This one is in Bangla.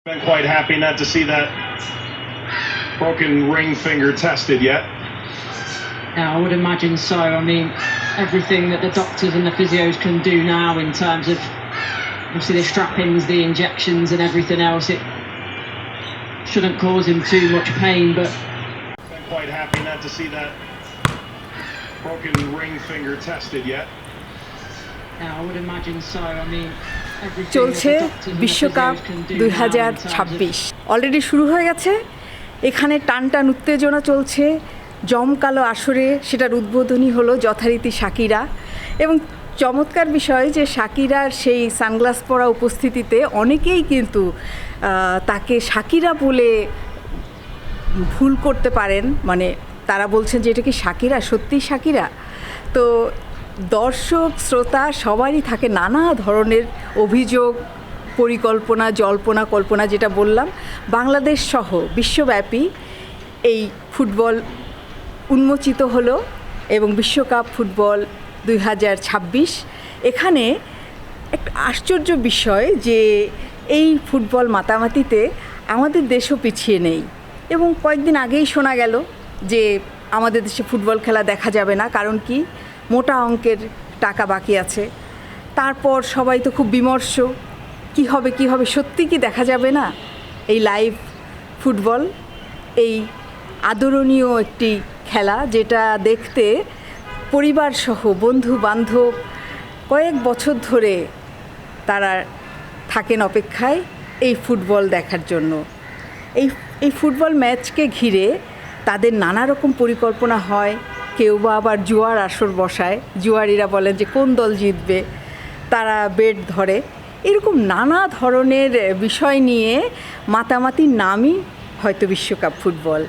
Been quite happy not to see that broken ring finger tested yet. Yeah, I would imagine so. I mean, everything that the doctors and the physios can do now in terms of obviously the strappings, the injections and everything else, it shouldn't cause him too much pain, but Been quite happy not to see that broken ring finger tested yet. yeah, I would imagine so. I mean, চলছে বিশ্বকাপ 2026 অলরেডি শুরু হয়ে গেছে। এখানে টানটান উত্তেজনা চলছে, জমকালো আসরে সেটার উদ্বোধনী হলো যথারীতি শাকিরা। এবং চমৎকার বিষয় যে শাকিরার সেই সানগ্লাস পরা উপস্থিতিতে অনেকেই কিন্তু তাকে শাকিরা বলে ভুল করতে পারেন, মানে তারা বলছেন যে এটা কি শাকিরা, সত্যিই শাকিরা। তো দর্শক শ্রোতা সবারই থাকে নানা ধরনের অভিযোগ, পরিকল্পনা, জল্পনা কল্পনা, যেটা বললাম। বাংলাদেশ সহ বিশ্বব্যাপী এই ফুটবল উন্মোচিত হলো এবং বিশ্বকাপ ফুটবল 2026। এখানে একটা আশ্চর্য বিষয় যে এই ফুটবল মাতামাতিতে আমাদের দেশও পিছিয়ে নেই। এবং কয়েকদিন আগেই শোনা গেল যে আমাদের দেশে ফুটবল খেলা দেখা যাবে না, কারণ কি মোটা অঙ্কের টাকা বাকি আছে। তারপর সবাই তো খুব বিমর্ষ, কি হবে, সত্যি কি দেখা যাবে না এই লাইভ ফুটবল, এই আদরণীয় একটি খেলা যেটা দেখতে পরিবারসহ বন্ধু বান্ধব কয়েক বছর ধরে তারা থাকেন অপেক্ষায় এই ফুটবল দেখার জন্য। এই ফুটবল ম্যাচকে ঘিরে তাদের নানা রকম পরিকল্পনা হয়। কেউ বা আবার জুয়ার আসর বসায়, জুয়ারিরা বলেন যে কোন দল জিতবে, তারা বেট ধরে। এরকম নানা ধরনের বিষয় নিয়ে মাতামাতির নামই হয়তো বিশ্বকাপ ফুটবল।